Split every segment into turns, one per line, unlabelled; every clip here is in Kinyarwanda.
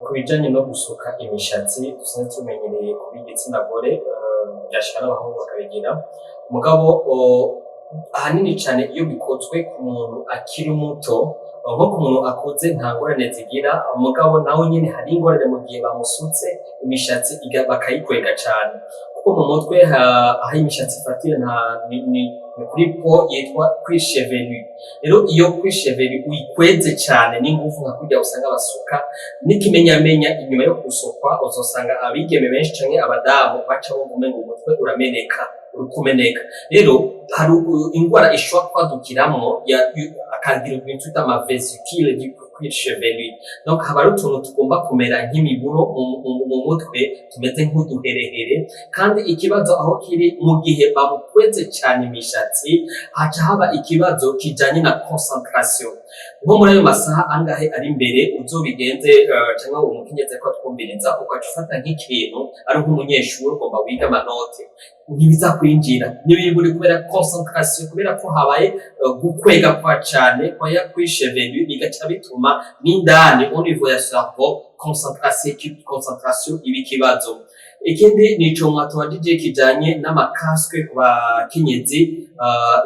Ku bijanye no gusuka imishatsi dusanzwe tumenyereye ku b'igitsina gore vyashika n'abahungu bakabigira mugabo ahanini cane iyo bikozwe ku muntu akiri muto nko ku muntu akuze nta ngorane zigira mugabo nawe nyene hari ingorane mu gihe bamusutse imishatsi bakayikwega cane kuko mu mutwe aho imishatsi ifatiye ni kuri po yitwa cuir chevelu. Rero iyo cuir chevelu uyikweze cane n'inguvu nka kurya usanga basuka n'ikimenyamenya inyuma yo gusukwa uzosanga abigeme benshi canke abadamu baca bumva umengo umutwe urameneka urikumeneka. Rero hari ingwara ishobora kwadukiramwo akagira ibintu twita ama vesicule du cuir chevelu. Donc haba hari utuntu tugomba kumera nk'imiburo mu mutwe tumeze nk'uduherehere kandi ikibazo aho kiri mu gihe bamukweze cane imishatsi haca haba ikibazo kijanye na concentration. Nko muri ayo masaha angahe ari imbere uzobigenze canke umukenyezi ariko atwumviriza ugaca ufata nk'ikintu ari nk'umunyeshuri ugomba wiga amanote ntibiza kwinjira n'ibiri kubera concentration kubera ko habaye gukwega kwa cane kwa ya cuir chevelu bigaca bituma n'indani au niveau ya cerveau concentration iba ikibazo. Ikindi nico mwatubajije kijanye n'amakaske ku bakenyezi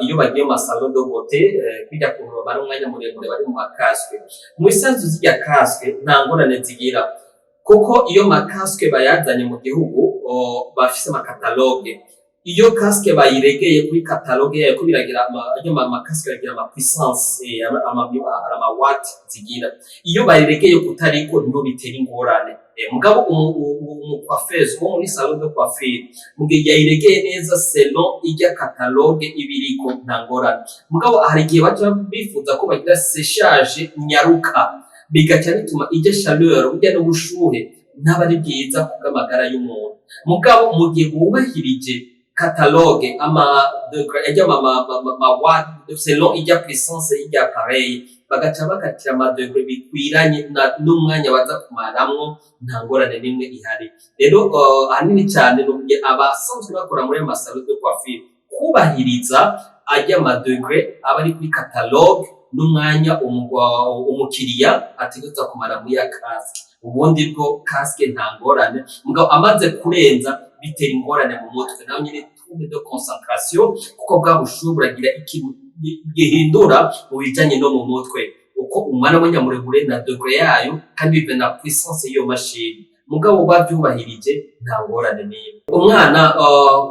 iyo bagiye mu masalo de beauté kwija kuroma n'umwanya muremure bari mu makaske mu isanzu z'irya kaske nta ngorane zigira kuko iyo makaske bayazanye mu gihugu bafise amakataloge iyo kaske bayiregeye kuri kataloge yayo ko biragira amakaske biragira ama puissance ama watt zigira iyo bayiregeye kutariko niho bitera ingorane mugabo umucoiffeuse wo muri salon de coiffure mu gihe yayiregeye neza selon irya kataloge ibiriko nta ngorane mugabo hari igihe baca bifuza ko bagira séchage nyaruka bigaca bituma irya chaleur urya n'ubushuhe ntaba ari bwiza kubw'amagara y'umuntu mugabo mu gihe wubahirije catalogue ama watt selon irya puissance y'irya appareil bagaca bakatira amadegre bikwiranye n'umwanya baza kumaramwo nta ngorane n'imwe ihari. Rero ahanini cane n'ubwiye abasanzwe bakora muri masalo de coiffure kubahiriza arya madegre aba ari kuri catalogue n'umwanya umukiriya ategerezwa kumara muri ya casque ubundi bwo casque nta ngorane mugabo amaze kurenza bitera ingorane mu mutwe naho nyine trouble de concentration kuko bwa bushuhe buragira ikintu gihindura mu bijanye no mu mutwe uko umwana w'inyamurebure na degré yayo kandi bive na puissance y'iyo mashini mugabo bavyubahirije nta ngorane n'imwe. Umwana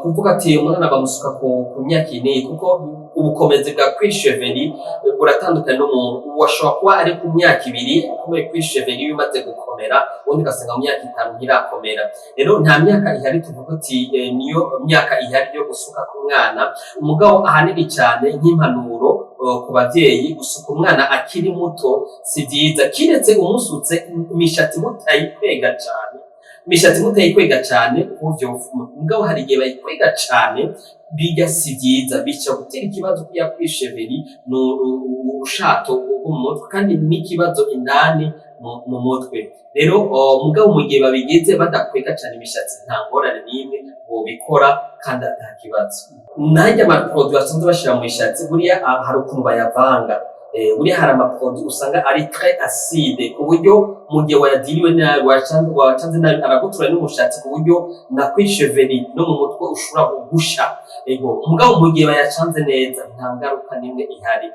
kuvuga ati umwana bamusuka ku myaka ine kuko ubukomezi bwa cuir chevelu buratandukanye n'umuntu washobora kuba ari ku myaka ibiri kubera cuir chevelu bimaze gukomera ubundi ugasanga mu myaka itanu ntirakomera. Rero nta myaka ihari tuvuga ati niyo myaka ihari yo gusuka ku mwana umugabo ahanini cane nk'impanuro ku bavyeyi gusuka umwana akiri muto si vyiza kiretse umusutse imishatsi mutayikwega cane kuvyo mugabo hari igihe bayikwega cane biga si vyiza bica gutera ikibazo kuya cuir chevelu n'urushato rwo mu mutwe kandi n'ikibazo indani mu mutwe. Rero mugabo mu gihe babigize badakwega cane imishatsi nta ngorane n'imwe bobikora kandi ata kibazo. Narya amaproduit basanzwe bashira mu mishatsi buriya hari ukuntu bayavanga buriya hari amaproduit usanga ari très acide ku buryo mu gihe wayadiriwe nabi wacanze nabi aragutura n'umushatsi ku buryo na cuir chevelu no mu mutwe ushobora kugusha mugabo mu gihe bayacanze neza nta ngaruka n'imwe ihari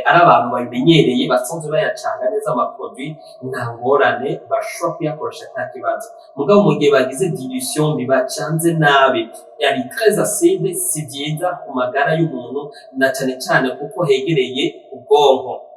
ari abantu babimenyereye basanzwe bayacanga neza amaproduit nta ngorane bashobora kuyakoresha nta kibazo mugabo mu gihe bagize dilution bibacanze nabi yari très acide si vyiza ku magara y'umuntu na cane cane kuko hegereye ubwonko.